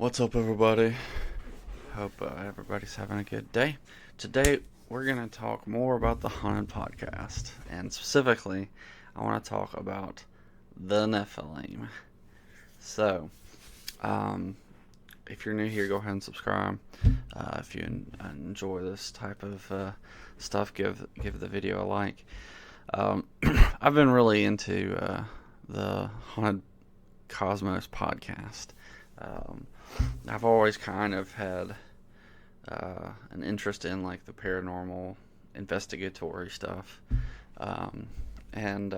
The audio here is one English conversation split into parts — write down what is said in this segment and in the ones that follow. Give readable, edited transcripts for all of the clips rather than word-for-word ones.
What's up, everybody? Hope everybody's having a good day. Today, we're going to talk more about the Haunted Podcast, and specifically, I want to talk about the Nephilim. So, um, if you're new here, go ahead and subscribe. If you enjoy this type of stuff, give the video a like. I've been really into the Haunted Cosmos podcast. I've always kind of had an interest in like the paranormal, investigatory stuff, and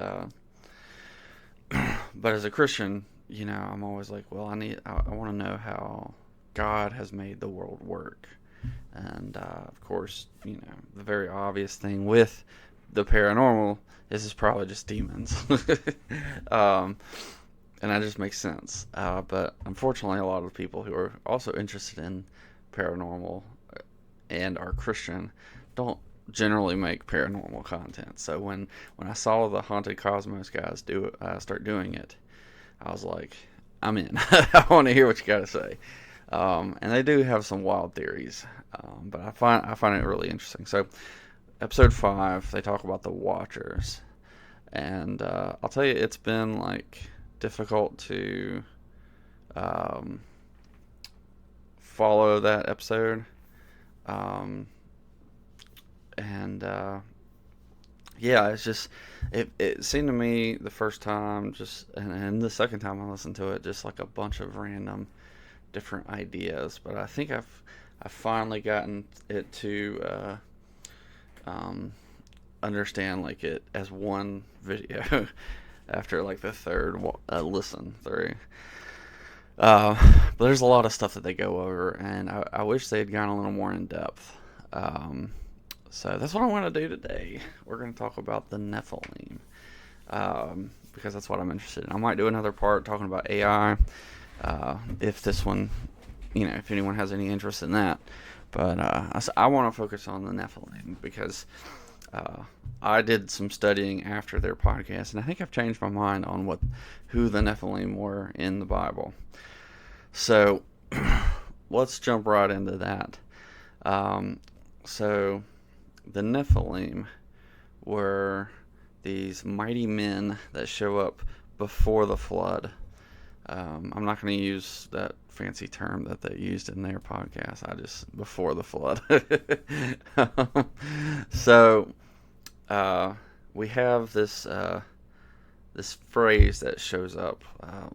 but as a Christian, I'm always like, well, I want to know how God has made the world work, and of course, the very obvious thing with the paranormal is it's probably just demons. um, and that just makes sense. But unfortunately, a lot of people who are also interested in paranormal and are Christian don't generally make paranormal content. So when I saw the Haunted Cosmos guys start doing it, I was like, I'm in. I want to hear what you got to say. And they do have some wild theories, but I find it really interesting. So episode 5, they talk about the Watchers, and I'll tell you, it's been like difficult to follow that episode, and yeah, it's just it seemed to me the first time just and the second time I listened to it just like a bunch of random different ideas, but I think I've finally gotten it to understand like it as one video after like the third listen through. But there's a lot of stuff that they go over, and I wish they had gone a little more in depth. So that's what I want to do today. We're going to talk about the Nephilim, because that's what I'm interested in. I might do another part talking about AI, if this one, if anyone has any interest in that. But I want to focus on the Nephilim because I did some studying after their podcast, and I think I've changed my mind on who the Nephilim were in the Bible. So let's jump right into that. So the Nephilim were these mighty men that show up before the flood. I'm not going to use that fancy term that they used in their podcast. Before the flood. So we have this this phrase that shows up.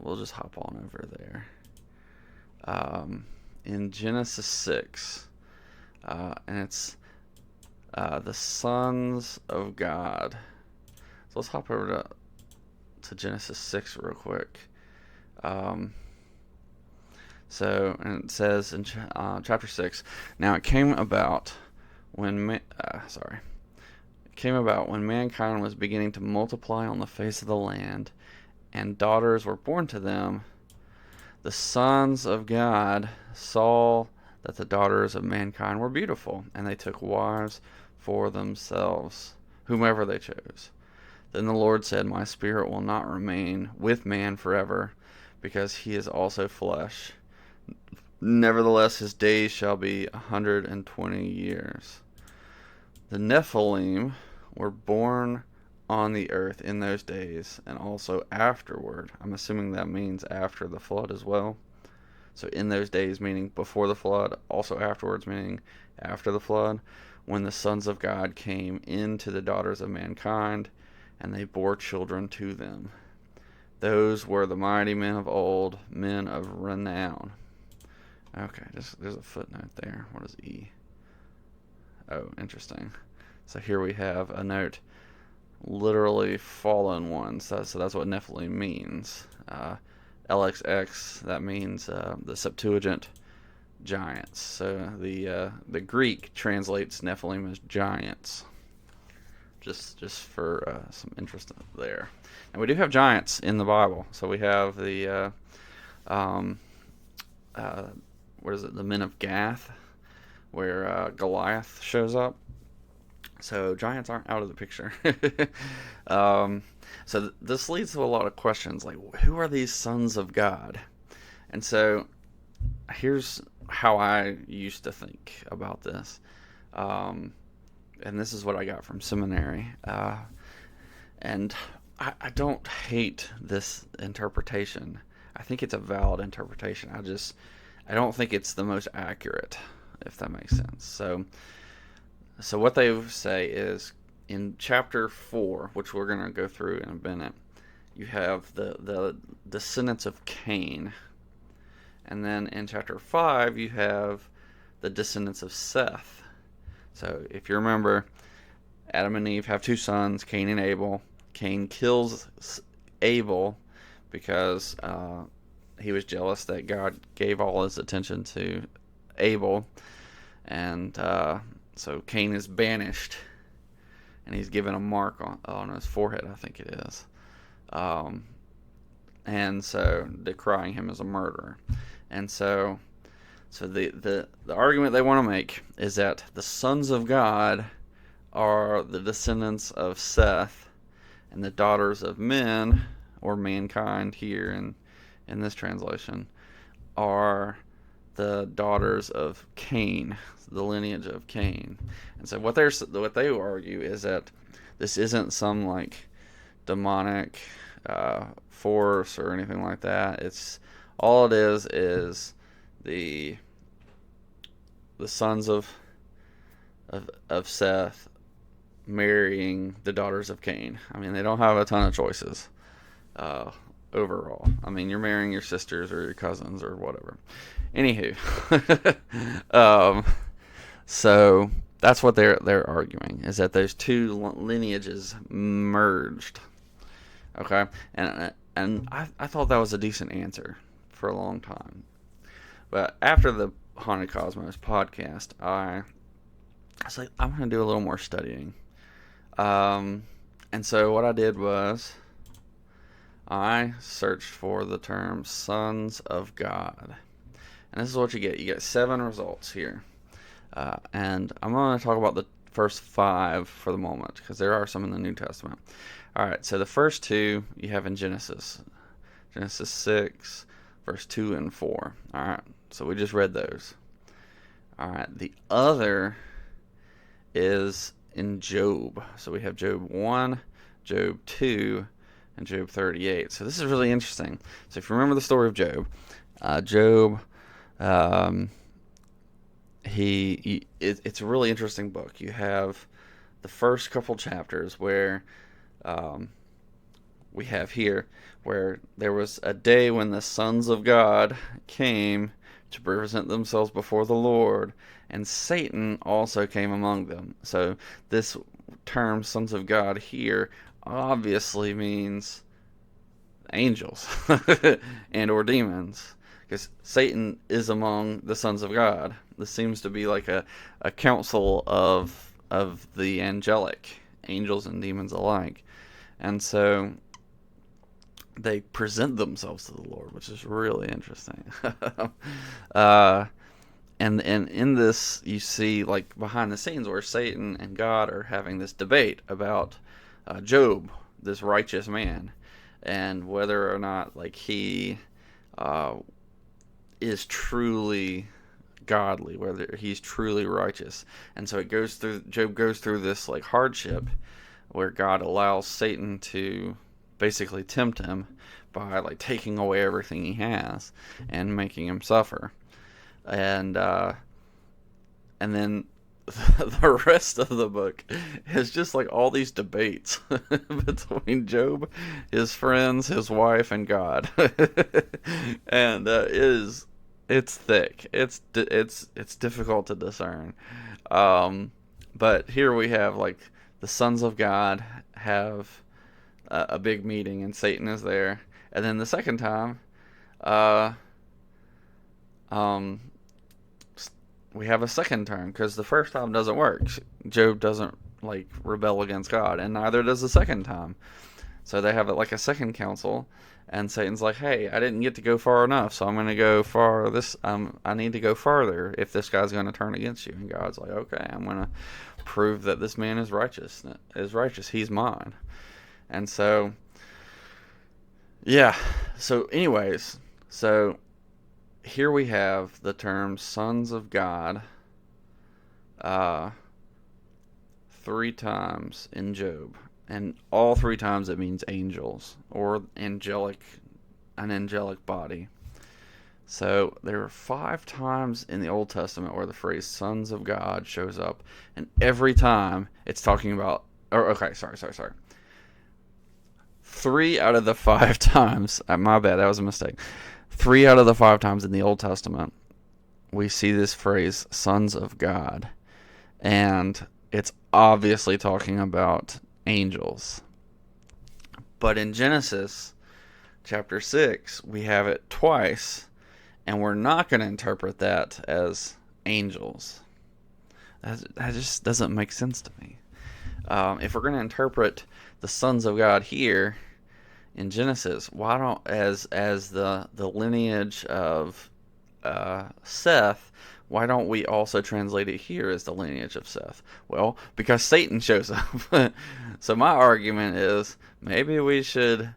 We'll just hop on over there. In Genesis 6, and it's the sons of God. So let's hop over to Genesis 6 real quick. And it says in chapter 6, now it came about when mankind was beginning to multiply on the face of the land, and daughters were born to them. The sons of God saw that the daughters of mankind were beautiful, and they took wives for themselves, whomever they chose. Then the Lord said, my spirit will not remain with man forever, because he is also flesh. Nevertheless, his days shall be 120 years. The Nephilim were born on the earth in those days, and also afterward. I'm assuming that means after the flood as well. So in those days meaning before the flood, also afterwards meaning after the flood, when the sons of God came into the daughters of mankind, and they bore children to them. Those were the mighty men of old, men of renown. Okay, there's a footnote there. What is E? Oh, interesting. So here we have a note, literally fallen ones. So that's what Nephilim means. LXX, that means the Septuagint, giants. So the Greek translates Nephilim as giants. Just for some interest there. And we do have giants in the Bible. So we have the the men of Gath, where Goliath shows up. So giants aren't out of the picture. So this leads to a lot of questions, like who are these sons of God? And so here's how I used to think about this. And this is what I got from seminary. And I don't hate this interpretation. I think it's a valid interpretation. I don't think it's the most accurate, if that makes sense. So what they say is in chapter 4, which we're going to go through in a minute, you have the descendants of Cain. And then in chapter 5, you have the descendants of Seth. So if you remember, Adam and Eve have 2 sons, Cain and Abel. Cain kills Abel because he was jealous that God gave all his attention to Abel. And so Cain is banished, and he's given a mark on his forehead, I think it is. And so decrying him as a murderer. And so the argument they want to make is that the sons of God are the descendants of Seth, and the daughters of men, or mankind here in this translation, are the daughters of Cain, the lineage of Cain. And so what they argue is that this isn't some like demonic force or anything like that. It's all it is the sons of Seth marrying the daughters of Cain. I mean, they don't have a ton of choices overall. I mean, you're marrying your sisters or your cousins or whatever. Anywho, so that's what they're arguing, is that those 2 lineages merged. Okay, and I thought that was a decent answer for a long time, but after the Haunted Cosmos podcast, I was like, I'm going to do a little more studying. And so what I did was I searched for the term sons of God. And this is what you get. You get 7 results here. And I'm going to talk about the first 5 for the moment, because there are some in the New Testament. Alright, so the first 2 you have in Genesis. Genesis 6, verse 2 and 4. Alright, so we just read those. Alright, the other is in Job. So we have Job 1, Job 2, and Job 38. So this is really interesting. So if you remember the story of Job, it's a really interesting book. You have the first couple chapters where we have here where there was a day when the sons of God came to present themselves before the Lord, and Satan also came among them. So this term sons of God here obviously means angels and or demons, because Satan is among the sons of God. This seems to be like a council of the angelic, angels and demons alike. And so they present themselves to the Lord, which is really interesting. And in this, you see, like, behind the scenes where Satan and God are having this debate about Job, this righteous man, and whether or not, like, he is truly godly, whether he's truly righteous. And so Job goes through this, like, hardship where God allows Satan to basically tempt him by, like, taking away everything he has and making him suffer. And then the rest of the book is just like all these debates between Job, his friends, his wife, and God. And it's thick. It's difficult to discern. But here we have, like, the sons of God have a big meeting, and Satan is there. And then the second time, we have a second term, because the first time doesn't work. Job doesn't, like, rebel against God, and neither does the second time. So they have, like, a second council, and Satan's like, hey, I didn't get to go far enough, so I'm going to go far. I need to go farther if this guy's going to turn against you. And God's like, okay, I'm going to prove that this man is righteous. He's mine. And so, yeah. So anyways, so here we have the term sons of God uh, 3 times in Job. And all 3 times it means angels or angelic, an angelic body. So there are 5 times in the Old Testament where the phrase sons of God shows up. And every time it's talking about, or okay, sorry. 3 out of the 5 times, my bad, that was a mistake. 3 out of the 5 times in the Old Testament, we see this phrase, sons of God. And it's obviously talking about angels. But in Genesis chapter 6, we have it twice, and we're not going to interpret that as angels. That just doesn't make sense to me. If we're going to interpret the sons of God here in Genesis, why don't as the lineage of Seth, why don't we also translate it here as the lineage of Seth? Well, because Satan shows up. So my argument is maybe we should,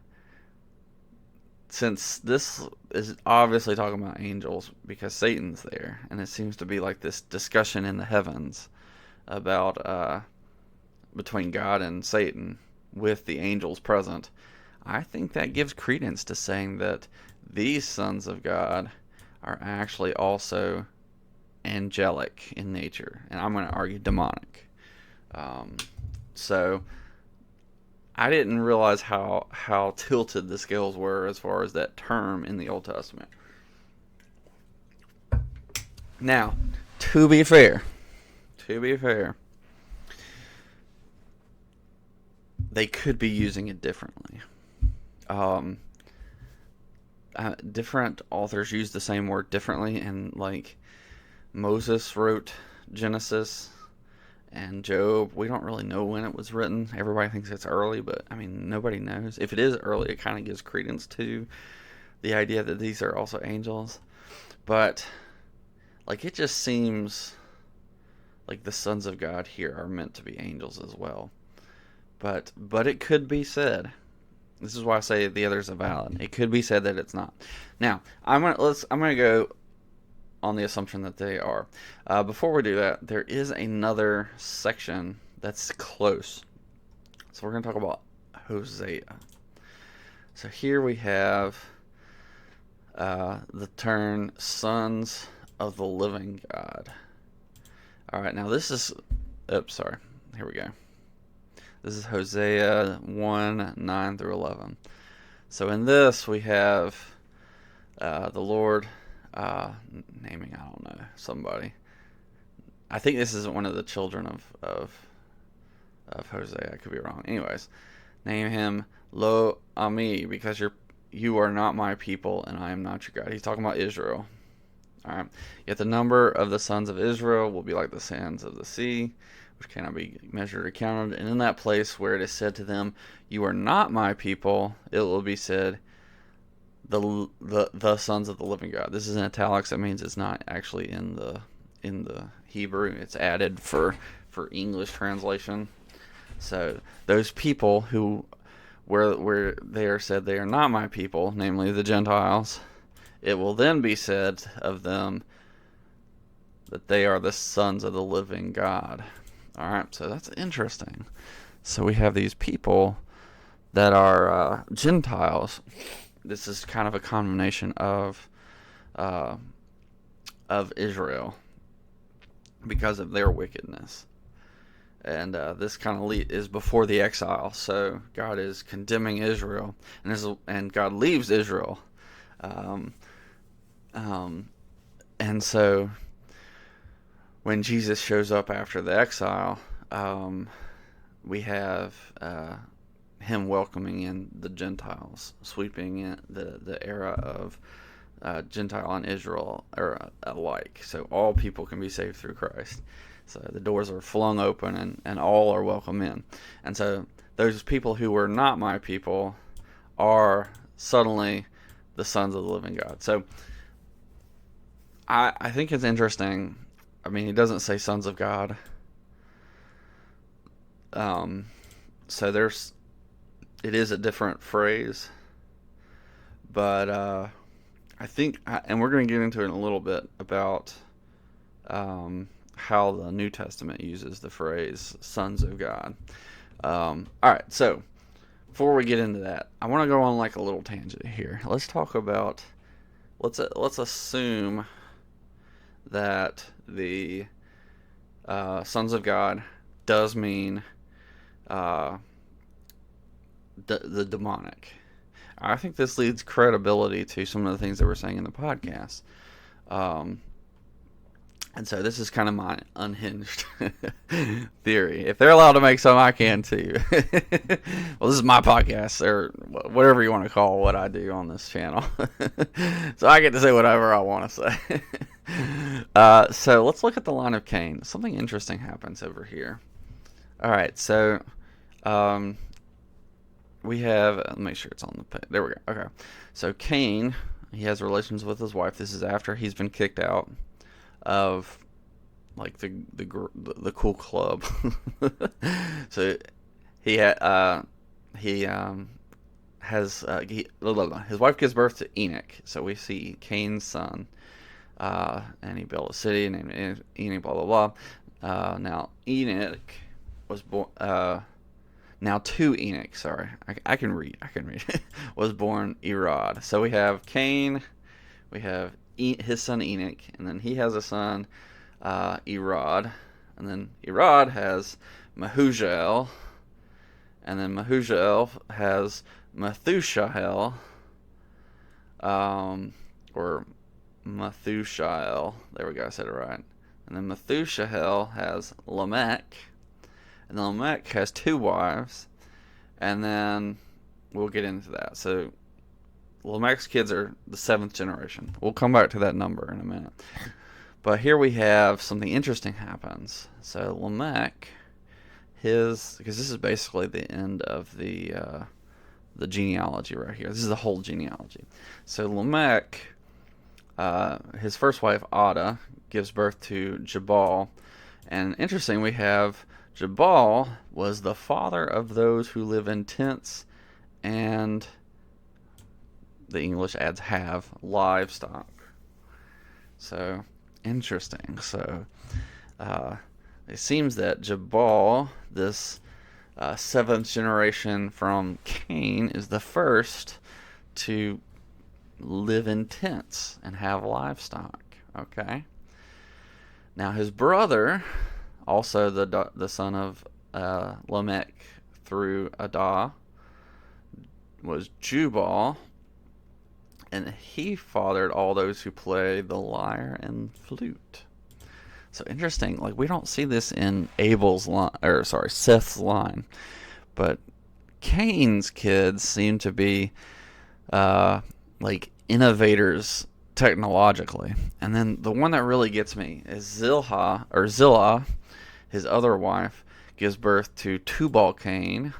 since this is obviously talking about angels because Satan's there, and it seems to be like this discussion in the heavens about between God and Satan with the angels present, I think that gives credence to saying that these sons of God are actually also angelic in nature, and I'm going to argue demonic. So I didn't realize how tilted the scales were as far as that term in the Old Testament. Now, to be fair, they could be using it differently. Different authors use the same word differently, and like Moses wrote Genesis and Job, we don't really know when it was written. Everybody thinks it's early, but I mean, nobody knows. If it is early, it kind of gives credence to the idea that these are also angels. But like, it just seems like the sons of God here are meant to be angels as well. But it could be said. This is why I say the others are valid. It could be said that it's not. Now, I'm gonna go on the assumption that they are. Before we do that, there is another section that's close. So we're gonna talk about Hosea. So here we have the term sons of the living God. All right, now this is. Oops, sorry. Here we go. This is Hosea 1, 9 through 11. So in this, we have the Lord naming, I don't know, somebody. I think this is one of the children of Hosea. I could be wrong. Anyways, name him Lo Ami, because you are not my people, and I am not your God. He's talking about Israel. All right. Yet the number of the sons of Israel will be like the sands of the sea, which cannot be measured or counted. And in that place where it is said to them, "You are not my people," it will be said, the sons of the living God. This is in italics. That means it's not actually in the Hebrew. It's added for English translation. So those people who where they are said they are not my people, namely the Gentiles, it will then be said of them that they are the sons of the living God. All right, so that's interesting. So we have these people that are Gentiles. This is kind of a condemnation of Israel because of their wickedness. And this kind of is before the exile. So God is condemning Israel, and God leaves Israel. And so when Jesus shows up after the exile, we have him welcoming in the Gentiles, sweeping in the era of Gentile and Israel are alike. So all people can be saved through Christ. So the doors are flung open, and all are welcome in. And so those people who were not my people are suddenly the sons of the living God. So I think it's interesting. I mean, he doesn't say sons of God. So it is a different phrase. But I think, and we're going to get into it in a little bit about how the New Testament uses the phrase "sons of God." All right, so before we get into that, I want to go on like a little tangent here. Let's talk about let's assume that the sons of God does mean uh, the demonic. I think this leads credibility to some of the things that we're saying in the podcast. Um, and so this is kind of my unhinged theory. If they're allowed to make some, I can too. Well, this is my podcast, or whatever you want to call what I do on this channel. So I get to say whatever I want to say. So let's look at the line of Cain. Something interesting happens over here. All right, so we have, let me make sure it's on the page. There we go. Okay. So Cain, he has relations with his wife. This is after he's been kicked out of like the cool club. So he his wife gives birth to Enoch. So we see Cain's son, and he built a city named Enoch. Blah blah blah. Now Enoch was born. Now to Enoch, sorry, I can read. Was born Erod. So we have Cain, we have his son Enoch, and then he has a son, Erod, and then Erod has Mehujael, and then Mehujael has Methushael, or Methushael. There we go, I said it right. And then Methushael has Lamech. And then Lamech has 2 wives, and then we'll get into that. So Lamech's kids are the 7th generation. We'll come back to that number in a minute. But here we have something interesting happens. So Lamech, because this is basically the end of the genealogy right here. This is the whole genealogy. So Lamech, his first wife Ada, gives birth to Jabal. And interesting, we have Jabal was the father of those who live in tents, and the English adds have livestock. So interesting. So it seems that Jabal, this 7th generation from Cain, is the first to live in tents and have livestock. Okay. Now his brother, also the son of Lamech through Adah, was Jubal, and he fathered all those who play the lyre and flute. So interesting, like we don't see this in Seth's line, but Cain's kids seem to be like innovators technologically. And then the one that really gets me is Zillah, his other wife, gives birth to Tubal-Cain,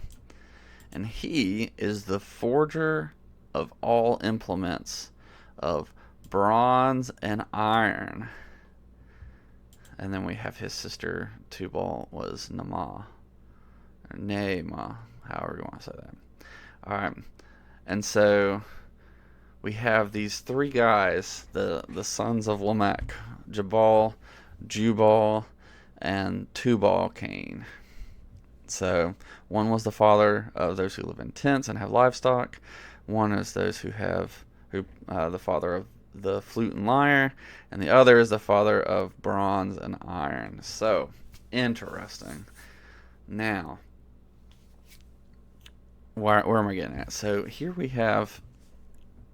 and he is the forger of all implements of bronze and iron. And then we have his sister Tubal was Naamah, or Naamah, however you want to say that. All right, and so we have these 3 guys, the sons of Lamech, Jabal, Jubal, and Tubal-Cain. So one was the father of those who live in tents and have livestock. One is those who the father of the flute and lyre, and the other is the father of bronze and iron. So interesting. Now, where am I getting at? So here we have,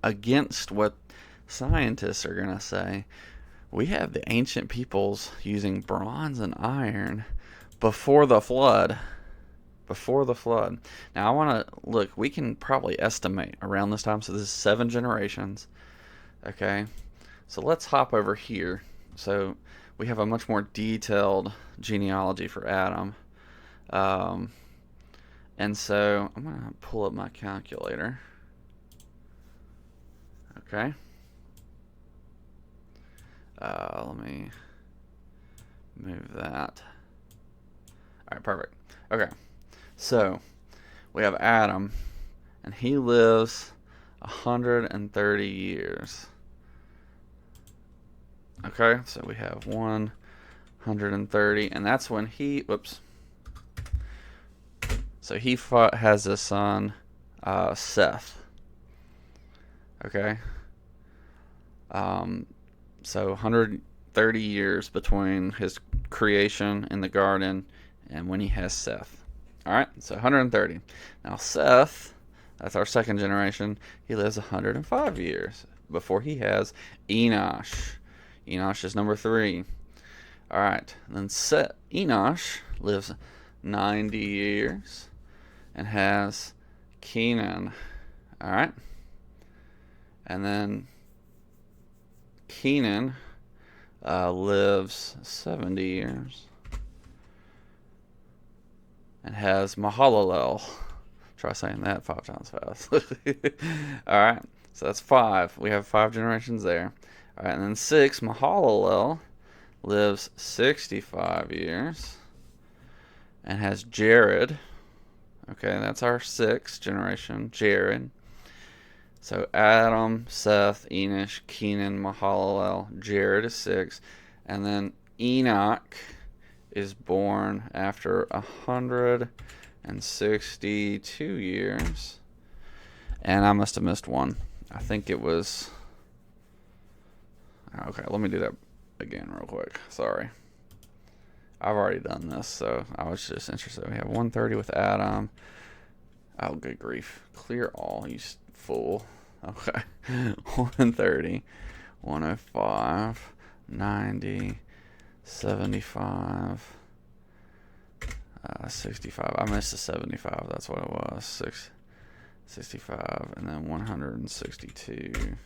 against what scientists are going to say, we have the ancient peoples using bronze and iron before the flood. Now I want to look, we can probably estimate around this time. So this is 7 generations. Okay. So let's hop over here. So we have a much more detailed genealogy for Adam. And so I'm going to pull up my calculator. Okay. Let me move that. All right, perfect. Okay. So we have Adam, and he lives 130 years. Okay, so we have 130, and that's when he, whoops. So he has a son, Seth. Okay. So 130 years between his creation in the garden and when he has Seth. All right, so 130. Now Seth, that's our second generation. He lives 105 years before he has Enosh. Enosh is number 3. All right, then Enosh lives 90 years and has Kenan. All right, and then Kenan lives 70 years and has Mahalalel. Try saying that 5 times fast. All right, so that's 5. We have 5 generations there. All right, and then 6, Mahalalel lives 65 years and has Jared. Okay, that's our 6th generation, Jared. So Adam, Seth, Enosh, Kenan, Mahalalel, Jared is 6, and then Enoch is born after 162 years. And I must have missed one. I think it was... Okay, let me do that again real quick. Sorry. I've already done this, so I was just interested. We have 130 with Adam. Oh, good grief. Clear all, you fool. Okay. 130, 105, 90, 75, 65. I missed the 75. That's what it was. 65, and then 162.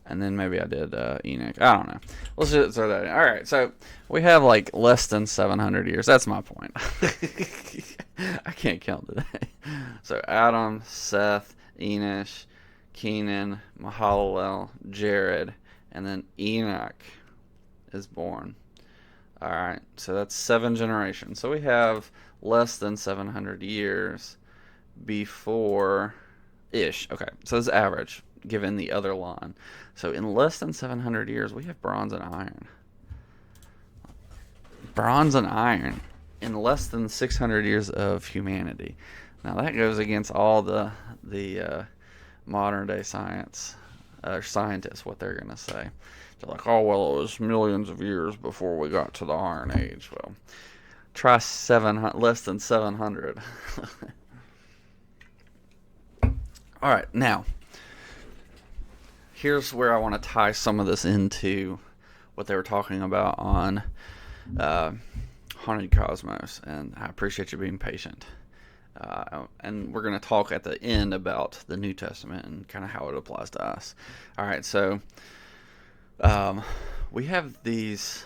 And then maybe I did Enoch. I don't know. Let's just throw that in. All right, so we have like less than 700 years. That's my point. I can't count today. So Adam, Seth, Enosh, Kenan, Mahalalel, Jared, and then Enoch is born. All right, so that's 7 generations. So we have less than 700 years before-ish. Okay, so this is average, given the other line. So in less than 700 years, we have bronze and iron. Bronze and iron in less than 600 years of humanity. Now that goes against all the modern day scientists, what they're going to say. They're like, oh, well, it was millions of years before we got to the Iron Age. Well, try less than 700. All right, now, here's where I want to tie some of this into what they were talking about on Haunted Cosmos, and I appreciate you being patient. And we're going to talk at the end about the New Testament and kind of how it applies to us. All right, so we have these...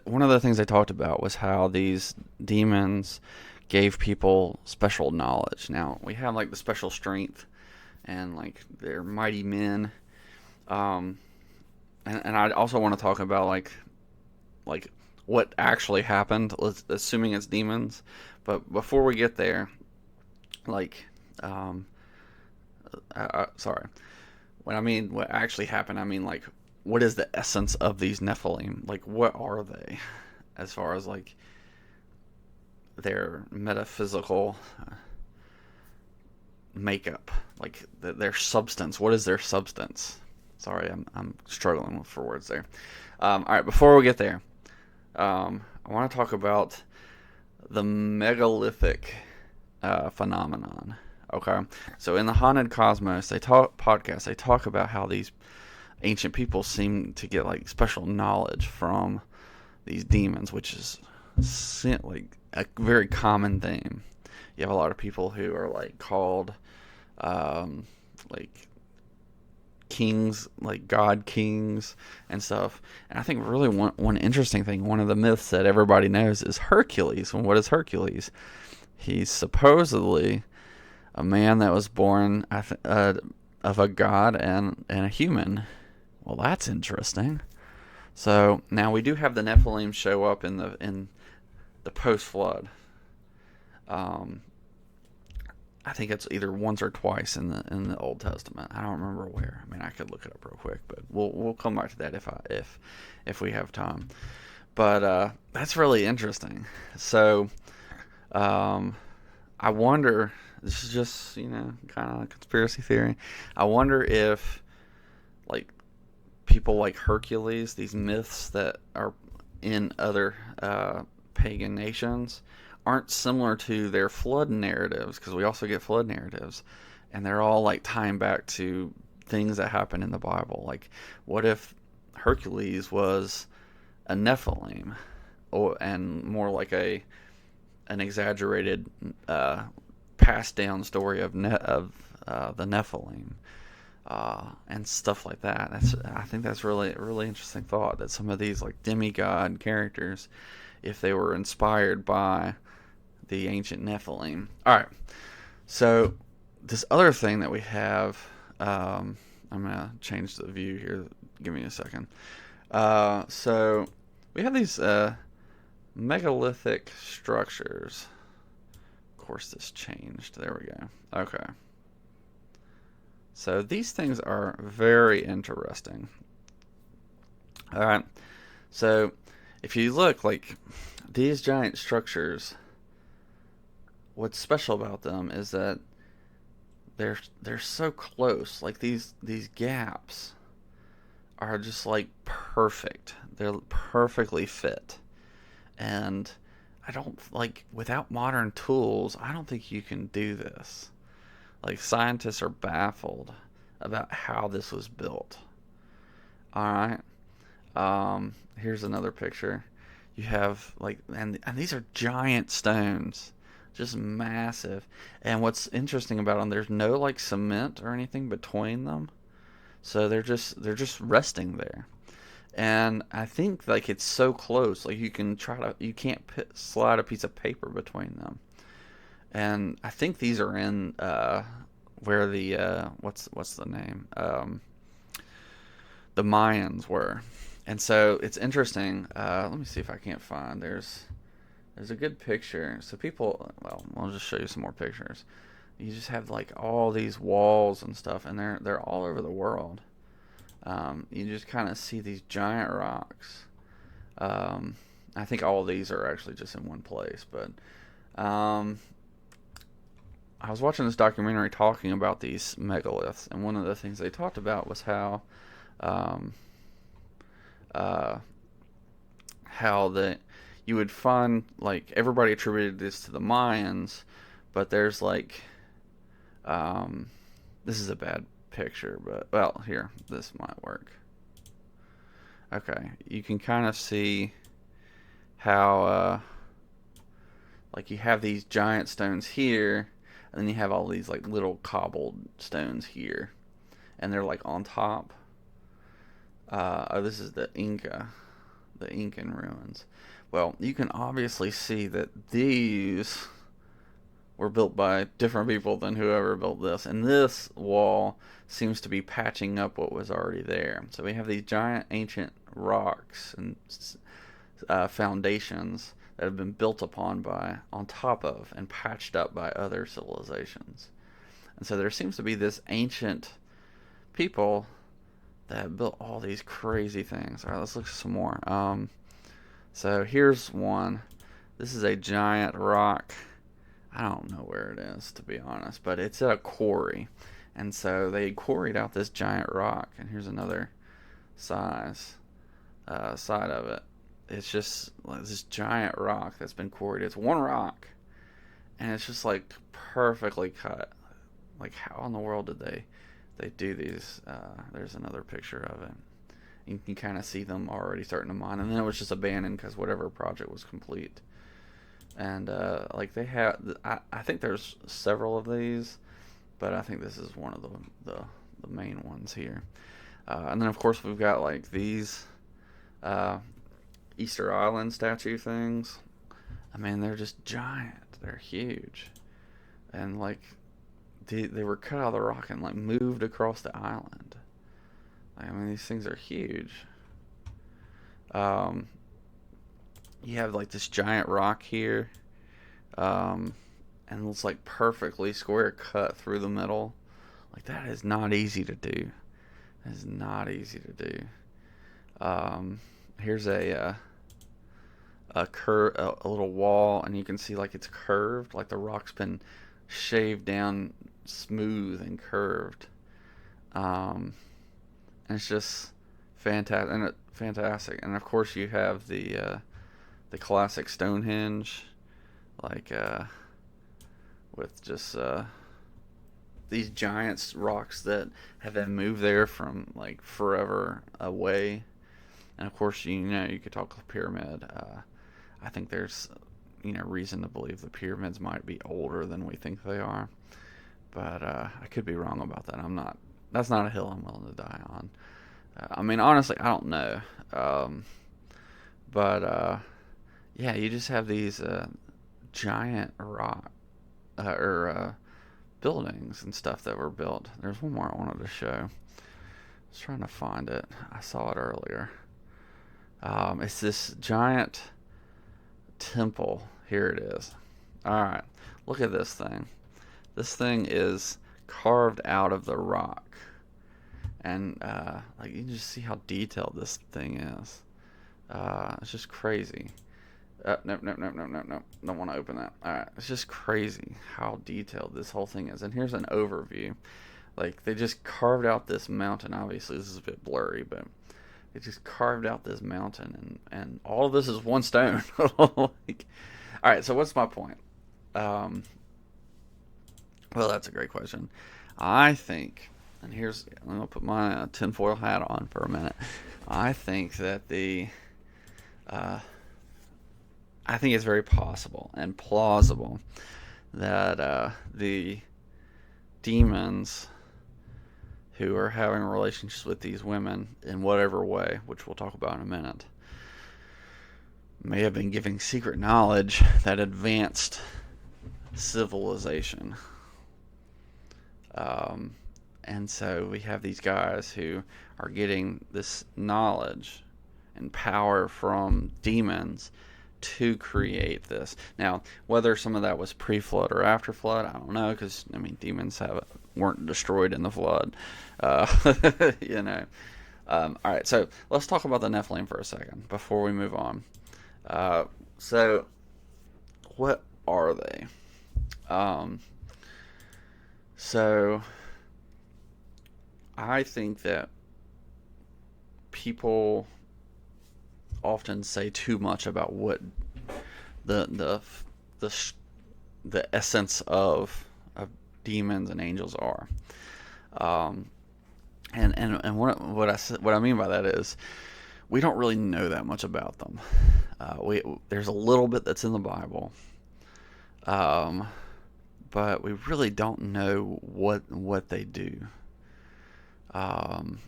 One of the things they talked about was how these demons gave people special knowledge. Now, we have like the special strength and like they're mighty men. And I also want to talk about like what actually happened, assuming it's demons. But before we get there, sorry. When I mean what actually happened, I mean like what is the essence of these Nephilim? Like what are they, as far as like their metaphysical makeup, like their substance? What is their substance? Sorry, I'm struggling for words there. All right, before we get there, I want to talk about the megalithic phenomenon. Okay, so in the Haunted Cosmos, they talk about how these ancient people seem to get like special knowledge from these demons, which is like a very common thing. You have a lot of people who are like called like kings, like god kings and stuff. And I think really one interesting thing, one of the myths that everybody knows is Hercules. And what is Hercules? He's supposedly a man that was born of a god and a human. Well, that's interesting. So now we do have the Nephilim show up in the post-flood. I think it's either once or twice in the Old Testament. I don't remember where. I mean, I could look it up real quick, but we'll come back to that if we have time. But that's really interesting. So um, I wonder. This is just kind of conspiracy theory. I wonder if like people like Hercules, these myths that are in other pagan nations, aren't similar to their flood narratives, because we also get flood narratives, and they're all like tying back to things that happen in the Bible. Like, what if Hercules was a Nephilim, and more like an exaggerated, passed down story of the Nephilim, and stuff like that. I think that's really interesting thought, that some of these like demigod characters, if they were inspired by the ancient Nephilim. All right, so this other thing that we have, I'm gonna change the view here. Give me a second. So we have these megalithic structures. Of course, this changed. There we go. Okay. So these things are very interesting. All right. So if you look, like, these giant structures, what's special about them is that they're so close. Like, these gaps are just like perfect. They're perfectly fit. And I don't like, without modern tools, I don't think you can do this. Like, scientists are baffled about how this was built. All right. Here's another picture. You have like, and these are giant stones, just massive. And what's interesting about them, there's no like cement or anything between them, so they're just resting there. And I think like it's so close, like you can't slide a piece of paper between them. And I think these are in where the what's the name, the Mayans were. And so it's interesting. Let me see if I can't find. There's a good picture. So people, well, I'll just show you some more pictures. You just have like all these walls and stuff, and they're all over the world. You just kind of see these giant rocks. I think all of these are actually just in one place, but I was watching this documentary talking about these megaliths, and one of the things they talked about was um, uh, how that you would find, like, everybody attributed this to the Mayans, but there's like, um, this is a bad picture, but well, here, this might work. Okay, you can kind of see how like, you have these giant stones here, and then you have all these like little cobbled stones here, and they're like on top. Oh, this is the Incan ruins. Well, you can obviously see that these were built by different people than whoever built this, and this wall seems to be patching up what was already there. So we have these giant ancient rocks and foundations that have been built on top of, and patched up by other civilizations. And so there seems to be this ancient people that have built all these crazy things. All right, let's look at some more. So here's one. This is a giant rock. I don't know where it is, to be honest, but it's at a quarry. And so they quarried out this giant rock, and here's another side of it. It's just like this giant rock that's been quarried. It's one rock, and it's just like perfectly cut. Like, how in the world did they do these? There's another picture of it. You can kind of see them already starting to mine, and then it was just abandoned because whatever project was complete. And like, they have, I think there's several of these, but I think this is one of the main ones here. And then of course we've got like these Easter Island statue things. I mean, they're just giant. They're huge, and like, they were cut out of the rock and like moved across the island. Like, I mean, these things are huge. You have like this giant rock here, and it's like perfectly square cut through the middle. Like that is not easy to do. That is not easy to do. Here's a little wall, and you can see like it's curved, like the rock's been shaved down smooth and curved. And it's just fantastic. And of course, you have the classic Stonehenge, like with just these giant rocks that have been moved there from like forever away. And of course, you could talk the pyramid. I think there's reason to believe the pyramids might be older than we think they are, but I could be wrong about that. I'm not. That's not a hill I'm willing to die on. I mean, honestly, I don't know. But yeah, you just have these giant rock or buildings and stuff that were built. There's one more I wanted to show. I was trying to find it. I saw it earlier. It's this giant temple. Here it is. All right, look at this thing. This thing is carved out of the rock. And like you can just see how detailed this thing is. It's just crazy. Nope. Don't want to open that. All right, it's just crazy how detailed this whole thing is. And here's an overview. Like they just carved out this mountain. Obviously, this is a bit blurry, but they just carved out this mountain, and all of this is one stone. Like, all right, so what's my point? Well, that's a great question. I think. And here's, I'm going to put my tinfoil hat on for a minute. I think that I think it's very possible and plausible that the demons who are having relationships with these women in whatever way, which we'll talk about in a minute, may have been giving secret knowledge that advanced civilization. And so we have these guys who are getting this knowledge and power from demons to create this. Now, whether some of that was pre-flood or after flood, I don't know, because I mean, demons weren't destroyed in the flood. All right, so let's talk about the Nephilim for a second before we move on. So, what are they? So, I think that people often say too much about what the essence of demons and angels are. And what I mean by that is we don't really know that much about them. There's a little bit that's in the Bible, but we really don't know what they do.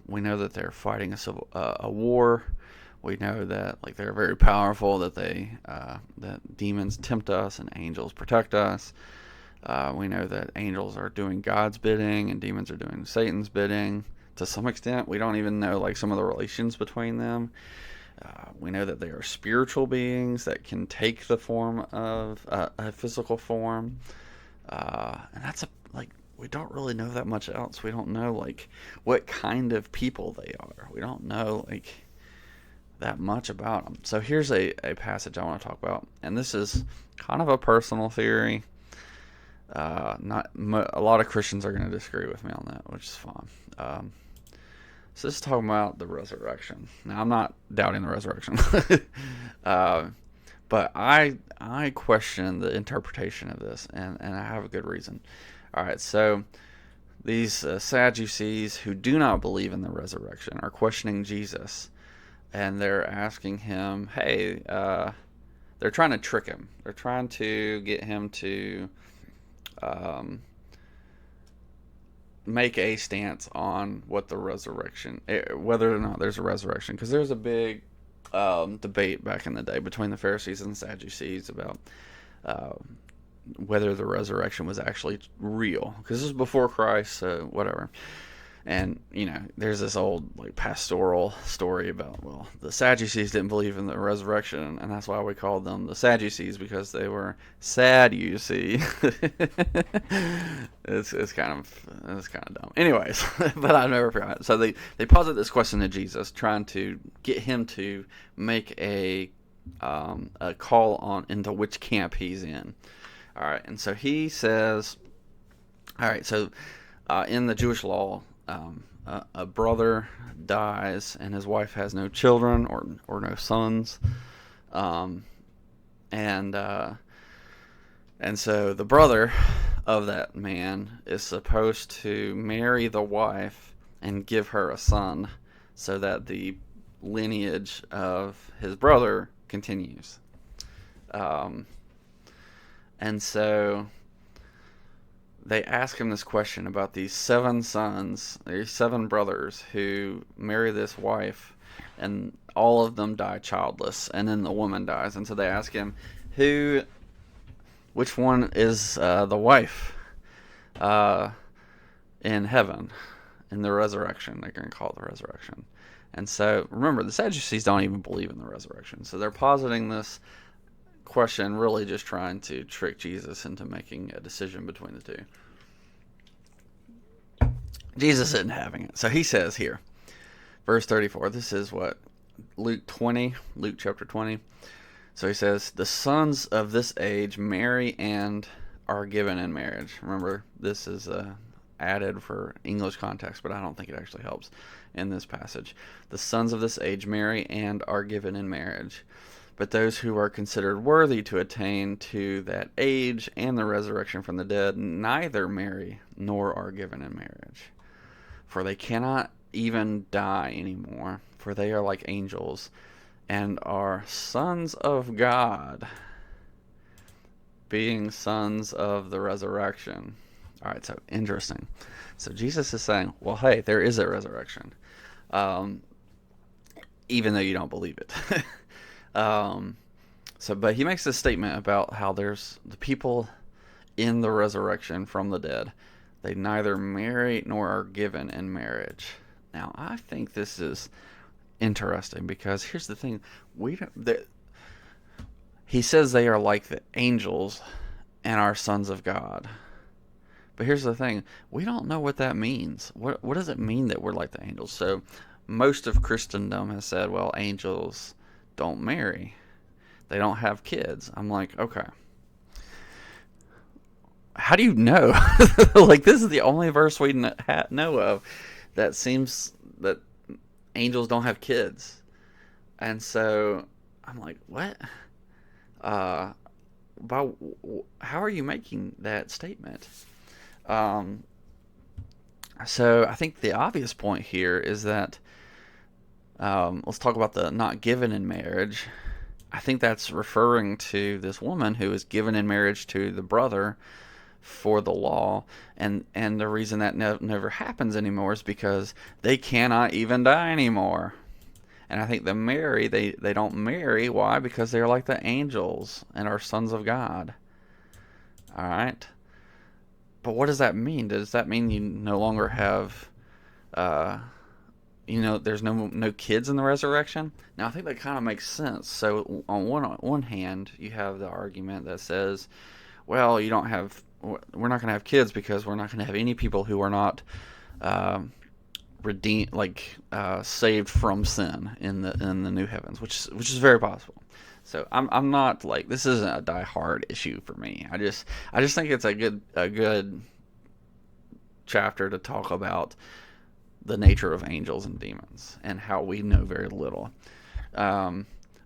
We know that they're fighting a war. We know that like they're very powerful. That that demons tempt us and angels protect us. We know that angels are doing God's bidding and demons are doing Satan's bidding. To some extent, we don't even know like some of the relations between them. We know that they are spiritual beings that can take the form of a physical form, and that's we don't really know that much else. We don't know like what kind of people they are. We don't know like that much about them. So here's a passage I want to talk about, and this is kind of a personal theory. A lot of Christians are going to disagree with me on that, which is fine. So this is talking about the resurrection. Now, I'm not doubting the resurrection, but I question the interpretation of this, and I have a good reason. All right, so these Sadducees who do not believe in the resurrection are questioning Jesus, and they're asking him, hey, they're trying to trick him. They're trying to get him to make a stance on what the resurrection, whether or not there's a resurrection, because there's a big debate back in the day between the Pharisees and the Sadducees about whether the resurrection was actually real, because this was before Christ, so whatever. And, there's this old, like, pastoral story about, well, the Sadducees didn't believe in the resurrection, and that's why we called them the Sadducees, because they were sad, you see. It's kind of dumb. Anyways, but I've never forgot it. So they posit this question to Jesus, trying to get him to make a call on into which camp he's in. All right, and so he says, all right, so in the Jewish law, a brother dies and his wife has no children or no sons, and so the brother of that man is supposed to marry the wife and give her a son, so that the lineage of his brother continues. And so they ask him this question about these 7 sons, these 7 brothers who marry this wife, and all of them die childless, and then the woman dies. And so they ask him, which one is the wife in heaven, in the resurrection? They're going to call it the resurrection. And so, remember, the Sadducees don't even believe in the resurrection. So they're positing this question, really just trying to trick Jesus into making a decision between the two. Jesus isn't having it. So he says here, verse 34, this is what? Luke chapter 20. So he says, the sons of this age marry and are given in marriage. Remember, this is added for English context, but I don't think it actually helps in this passage. The sons of this age marry and are given in marriage. But those who are considered worthy to attain to that age and the resurrection from the dead neither marry nor are given in marriage. For they cannot even die anymore, for they are like angels and are sons of God, being sons of the resurrection. All right, so interesting. So Jesus is saying, well, hey, there is a resurrection, even though you don't believe it. But he makes this statement about how there's the people in the resurrection from the dead. They neither marry nor are given in marriage. Now, I think this is interesting because here's the thing: he says they are like the angels and are sons of God. But here's the thing: we don't know what that means. What does it mean that we're like the angels? So, most of Christendom has said, well, angels don't marry. They don't have kids. I'm like, okay. How do you know? Like, this is the only verse we know of that seems that angels don't have kids. And so I'm like, what? How are you making that statement? So I think the obvious point here is that let's talk about the not given in marriage. I think that's referring to this woman who is given in marriage to the brother for the law, and the reason that never happens anymore is because they cannot even die anymore. And I think they don't marry. Why? Because they're like the angels and are sons of God. All right. But what does that mean? Does that mean you no longer have there's no kids in the resurrection? Now, I think that kind of makes sense. So on one hand, you have the argument that says, well, we're not going to have kids because we're not going to have any people who are not redeemed, saved from sin in the new heavens, which is very possible. So I'm not like, this isn't a die hard issue for me. I just think it's a good chapter to talk about the nature of angels and demons and how we know very little.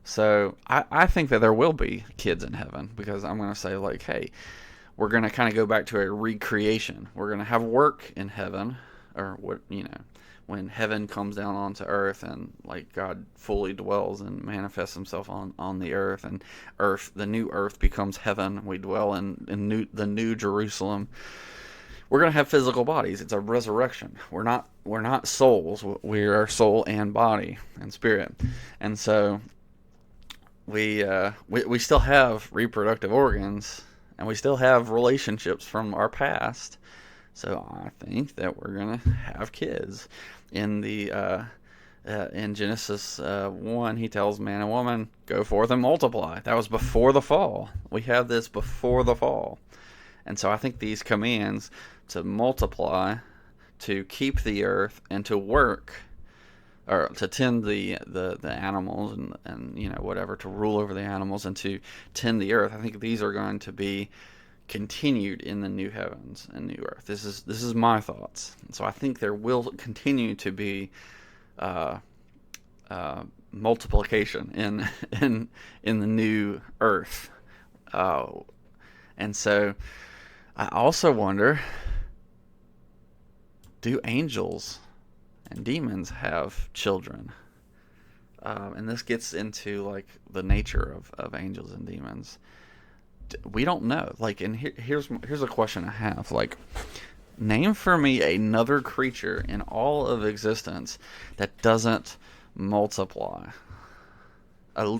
So I think that there will be kids in heaven, because I'm going to say, like, hey, we're going to kind of go back to a recreation. We're going to have work in heaven, or when heaven comes down onto earth and like God fully dwells and manifests himself on the earth, and the new earth becomes heaven. We dwell in the new Jerusalem. We're going to have physical bodies. It's a resurrection. We're not souls. We are soul and body and spirit. And so we still have reproductive organs, and we still have relationships from our past. So I think that we're gonna have kids. In the in Genesis 1, he tells man and woman, go forth and multiply. That was before the fall. We have this before the fall. And so I think these commands to multiply, to keep the earth, and to work, or to tend the animals and whatever, to rule over the animals and to tend the earth, I think these are going to be continued in the new heavens and new earth. This is my thoughts. So I think there will continue to be multiplication in the new earth, and so I also wonder, do angels and demons have children? And this gets into like the nature of angels and demons. We don't know. Like, and here's a question I have. Like, name for me another creature in all of existence that doesn't multiply.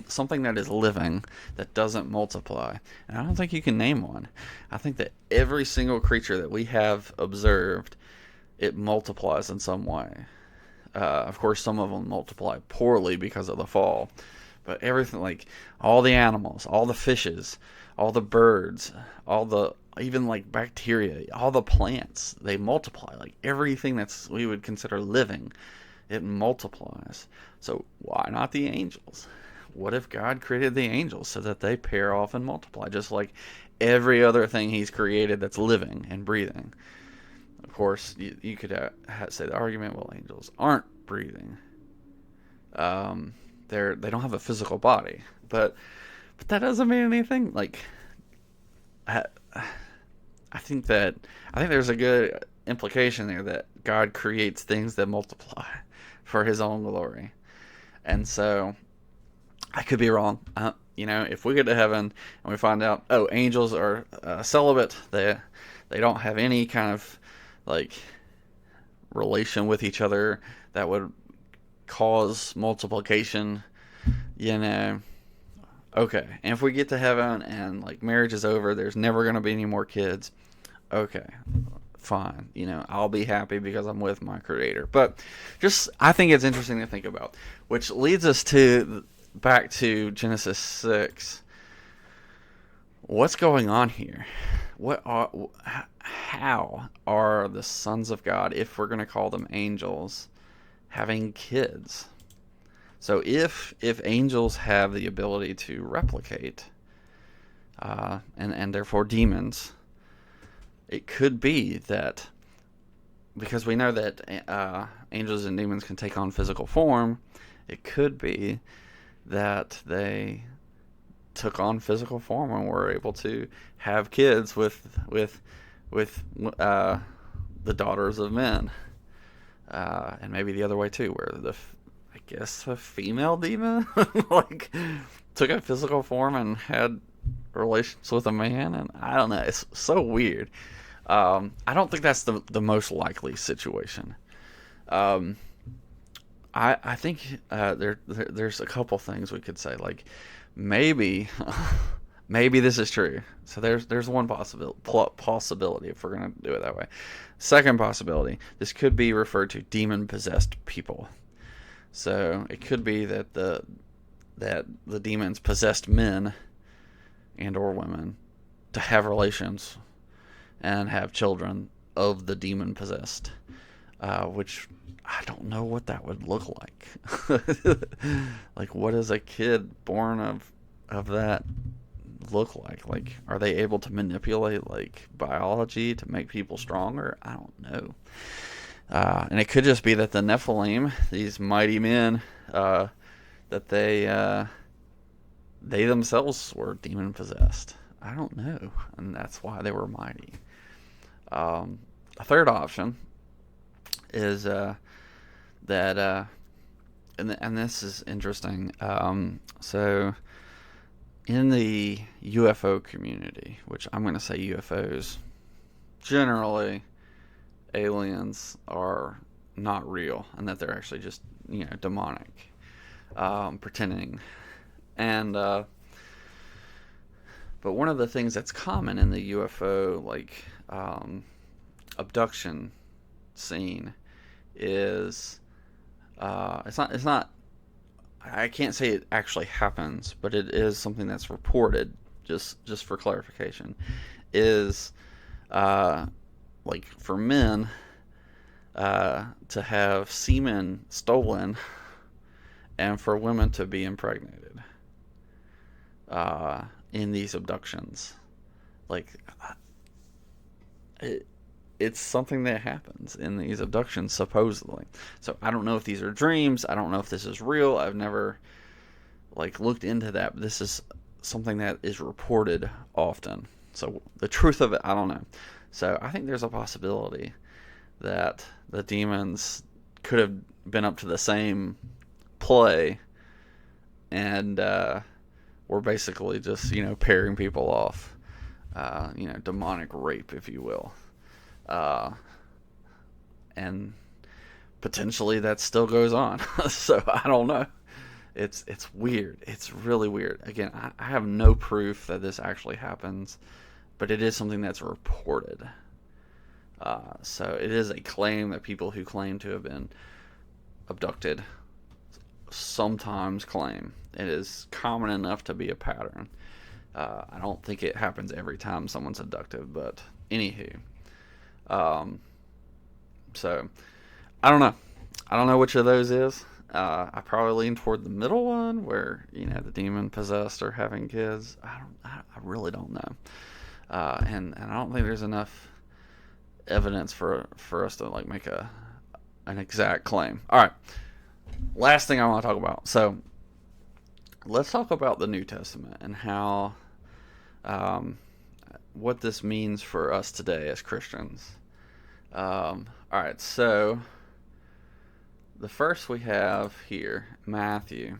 Something that is living that doesn't multiply. And I don't think you can name one. I think that every single creature that we have observed, it multiplies in some way. Of course, some of them multiply poorly because of the fall. But everything, like all the animals, all the fishes, all the birds, even like bacteria, all the plants, they multiply. Like everything that's we would consider living, it multiplies. So why not the angels? What if God created the angels so that they pair off and multiply, just like every other thing He's created that's living and breathing? Of course, you could say the argument, well, angels aren't breathing. They don't have a physical body, but that doesn't mean anything. Like, I think there's a good implication there that God creates things that multiply for His own glory, and so I could be wrong. If we get to heaven and we find out, oh, angels are celibate, they don't have any kind of like relation with each other that would cause multiplication, okay. And if we get to heaven and like marriage is over, there's never going to be any more kids, okay, fine. I'll be happy because I'm with my Creator. But I think it's interesting to think about, which leads us back to Genesis 6. What's going on here? How are the sons of God, if we're going to call them angels, having kids? So if angels have the ability to replicate, and therefore demons, it could be that, because we know that angels and demons can take on physical form, it could be that they took on physical form and were able to have kids with the daughters of men, and maybe the other way too, where a female demon like took a physical form and had relations with a man, and I don't know. It's so weird. I don't think that's the most likely situation. I think there's a couple things we could say. Like maybe this is true. So there's one possibility if we're gonna do it that way. Second possibility, this could be referred to demon-possessed people. So it could be that the demons possessed men and or women to have relations and have children of the demon possessed, which I don't know what that would look like. Like, what does a kid born of that look like? Like, are they able to manipulate like biology to make people stronger? I don't know. And it could just be that the Nephilim, these mighty men, that they themselves were demon possessed. I don't know, and that's why they were mighty. A third option is that, and this is interesting. So in the UFO community, which I'm going to say UFOs, generally aliens are not real, and that they're actually just demonic, pretending. And but one of the things that's common in the UFO abduction scene is it's not I can't say it actually happens, but it is something that's reported. Just for clarification, is like for men to have semen stolen and for women to be impregnated in these abductions. Like it's something that happens in these abductions, supposedly. So I don't know if these are dreams. I don't know if this is real. I've never looked into that. But this is something that is reported often. So the truth of it, I don't know. So I think there's a possibility that the demons could have been up to the same play and were basically just, pairing people off. Demonic rape, if you will. And potentially that still goes on. So I don't know. It's weird. It's really weird. Again, I have no proof that this actually happens, but it is something that's reported. So it is a claim that people who claim to have been abducted sometimes claim. It is common enough to be a pattern. I don't think it happens every time someone's abducted, but anywho. So I don't know. I don't know which of those is. I probably lean toward the middle one, where the demon possessed are having kids. I really don't know, and I don't think there's enough evidence for us to make an exact claim. All right, last thing I want to talk about. So let's talk about the New Testament and how what this means for us today as Christians. All right, so the first we have here, Matthew.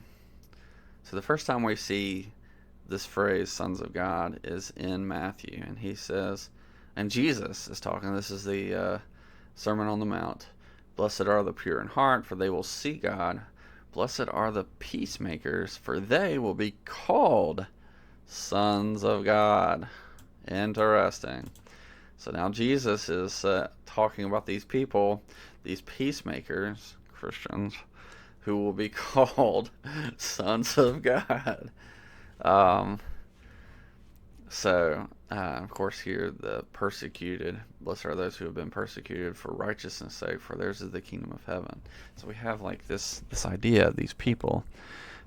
So the first time we see this phrase, sons of God, is in Matthew. And he says, and Jesus is talking, this is the Sermon on the Mount. Blessed are the pure in heart, for they will see God. Blessed are the peacemakers, for they will be called sons of God. Interesting. So now Jesus is talking about these people, these peacemakers, Christians, who will be called sons of God. Of course, here the persecuted, blessed are those who have been persecuted for righteousness' sake, for theirs is the kingdom of heaven. So we have this idea of these people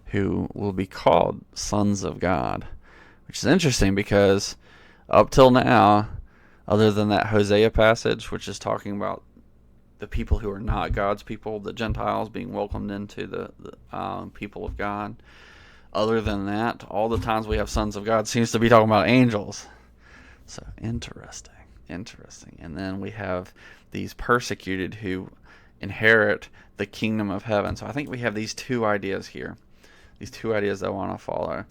who will be called sons of God, which is interesting because up till now, other than that Hosea passage, which is talking about the people who are not God's people, the Gentiles being welcomed into the people of God. Other than that, all the times we have sons of God seems to be talking about angels. So interesting. And then we have these persecuted who inherit the kingdom of heaven. So I think we have these two ideas here. These two ideas that I want to follow.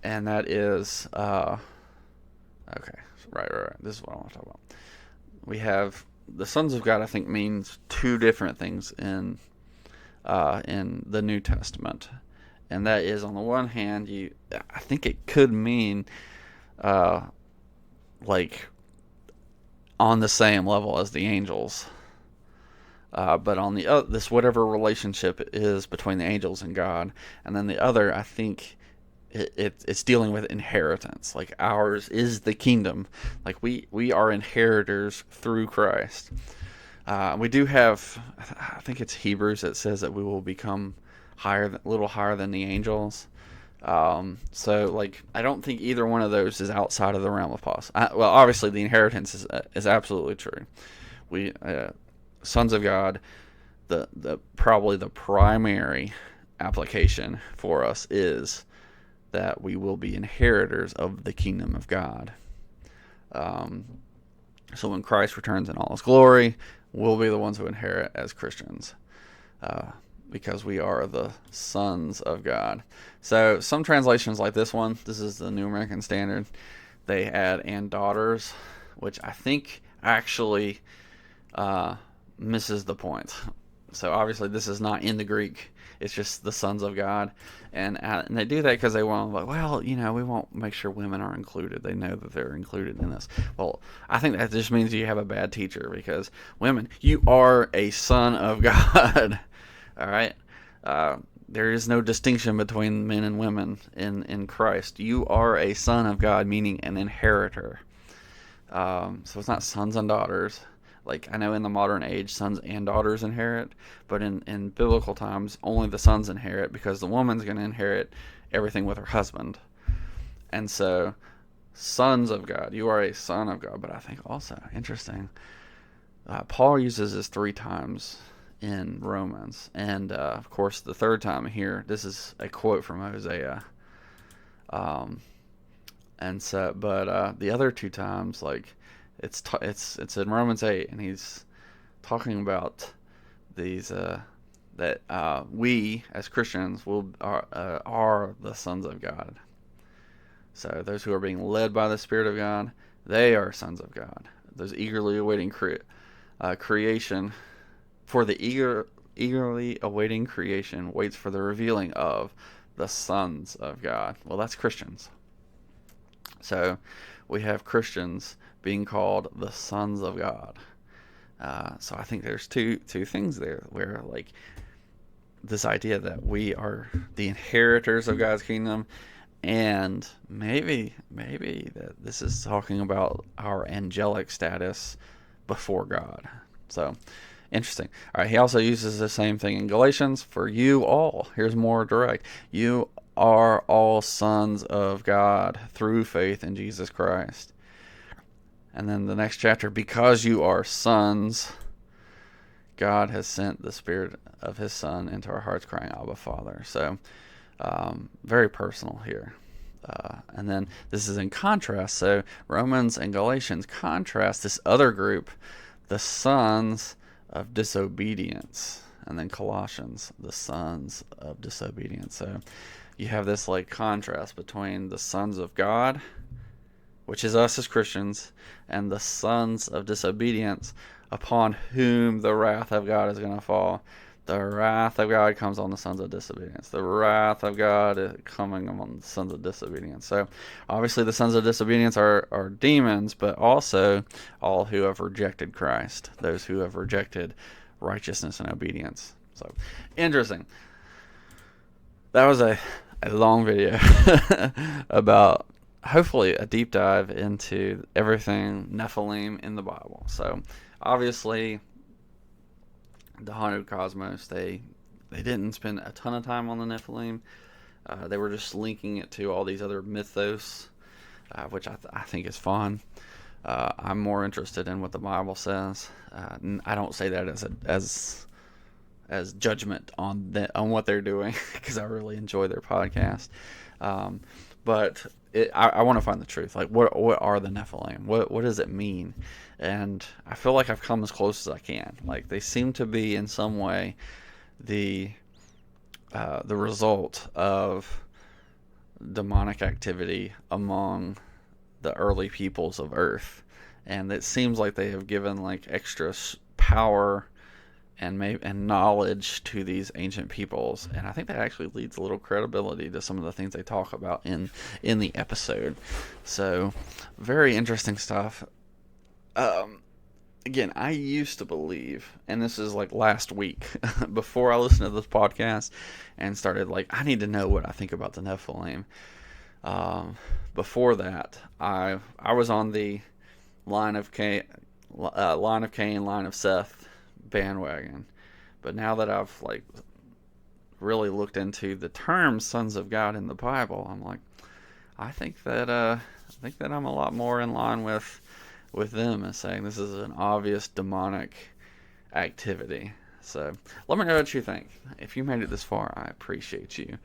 And that is... okay, right. This is what I want to talk about. We have the sons of God, I think, means two different things in the New Testament, and that is, on the one hand, I think it could mean on the same level as the angels, but on the other, this whatever relationship is between the angels and God, and then the other, I think. It's dealing with inheritance. Ours is the kingdom. We are inheritors through Christ. We do have, I think it's Hebrews that says that we will become a little higher than the angels. So I don't think either one of those is outside of the realm of possible. Well, obviously the inheritance is absolutely true. We sons of God. The probably the primary application for us is that we will be inheritors of the kingdom of God. So when Christ returns in all his glory, we'll be the ones who inherit as Christians, because we are the sons of God. So some translations like this one, this is the New American Standard, they add "and daughters," which I think actually misses the point. So obviously this is not in the Greek. It's just the sons of God, and they do that because they want, like, well, we won't make sure women are included. They know that they're included in this. Well, I think that just means you have a bad teacher, because women, you are a son of God. All right. There is no distinction between men and women in Christ. You are a son of God, meaning an inheritor. So it's not sons and daughters. Like, I know in the modern age, sons and daughters inherit, but in biblical times, only the sons inherit, because the woman's going to inherit everything with her husband. And so, sons of God, you are a son of God. But I think also, interesting, Paul uses this 3 times in Romans. And, of course, the 3rd time here, this is a quote from Hosea. And so, but the other 2 times, like, it's in Romans 8, and he's talking about these that we as Christians are the sons of God. So those who are being led by the Spirit of God, they are sons of God. Those eagerly awaiting creation, for the eagerly awaiting creation waits for the revealing of the sons of God. Well, that's Christians. So we have Christians being called the sons of God. So I think there's two things there, where, like, this idea that we are the inheritors of God's kingdom, and maybe that this is talking about our angelic status before God. So interesting. All right, he also uses the same thing in Galatians. For you all, here's more direct. You are all sons of God through faith in Jesus Christ. And then the next chapter, because you are sons, God has sent the Spirit of His Son into our hearts, crying, Abba, Father. So, very personal here. And then this is in contrast. So Romans and Galatians contrast this other group, the sons of disobedience. And then Colossians, the sons of disobedience. So you have this, like, contrast between the sons of God, which is us as Christians, and the sons of disobedience, upon whom the wrath of God is going to fall. The wrath of God comes on the sons of disobedience. The wrath of God is coming on the sons of disobedience. So, obviously, the sons of disobedience are demons, but also all who have rejected Christ, those who have rejected righteousness and obedience. So, interesting. That was a long video about, hopefully, a deep dive into everything Nephilim in the Bible. So, obviously, the Haunted Cosmos, they didn't spend a ton of time on the Nephilim. They were just linking it to all these other mythos, which I think is fun. I'm more interested in what the Bible says. I don't say that as judgment on what they're doing, because I really enjoy their podcast. But I want to find the truth. Like, what are the Nephilim? What does it mean? And I feel like I've come as close as I can. Like, they seem to be in some way the result of demonic activity among the early peoples of Earth, and it seems like they have given, like, extra power and knowledge to these ancient peoples, and I think that actually leads a little credibility to some of the things they talk about in the episode. So, very interesting stuff. Again, I used to believe, and this is like last week, before I listened to this podcast and started, like, I need to know what I think about the Nephilim. Before that, I was on the line of Cain, line of Seth bandwagon, but now that I've, like, really looked into the term sons of God in the Bible, I'm like, I think that I'm a lot more in line with them, as saying this is an obvious demonic activity. So let me know what you think. If you made it this far, I appreciate you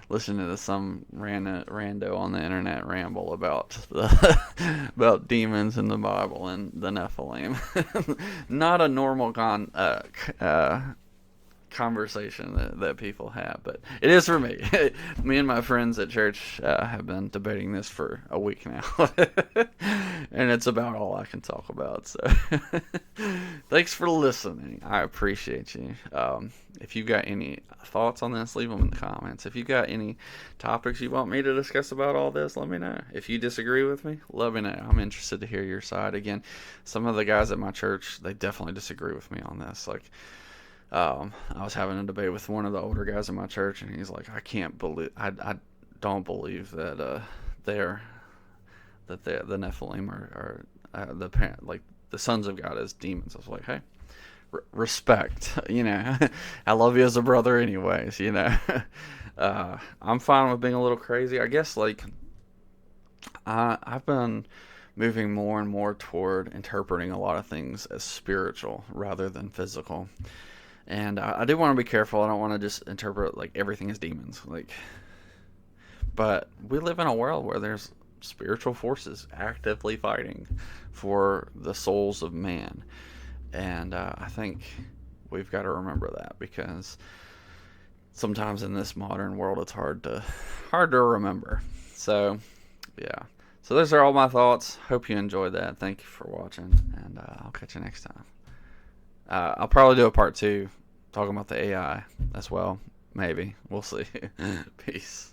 listening to some rando on the internet ramble about about demons in the Bible and the Nephilim. Not a normal conversation that people have, but it is for me. Me and my friends at church have been debating this for a week now, and it's about all I can talk about. So, thanks for listening. I appreciate you. If you got any thoughts on this, leave them in the comments. If you got any topics you want me to discuss about all this, let me know. If you disagree with me, let me know. I'm interested to hear your side. Again, some of the guys at my church, they definitely disagree with me on this. Like, I was having a debate with one of the older guys in my church, and he's like, I don't believe that the Nephilim are the sons of God as demons. I was like, hey, respect, I love you as a brother, anyways. I'm fine with being a little crazy. I guess like I've been moving more and more toward interpreting a lot of things as spiritual rather than physical. And I do want to be careful. I don't want to just interpret like everything as demons. But we live in a world where there's spiritual forces actively fighting for the souls of man. And I think we've got to remember that, because sometimes in this modern world it's hard to remember. So yeah. So those are all my thoughts. Hope you enjoyed that. Thank you for watching, and I'll catch you next time. I'll probably do a part 2 talking about the AI as well. Maybe. We'll see. Peace.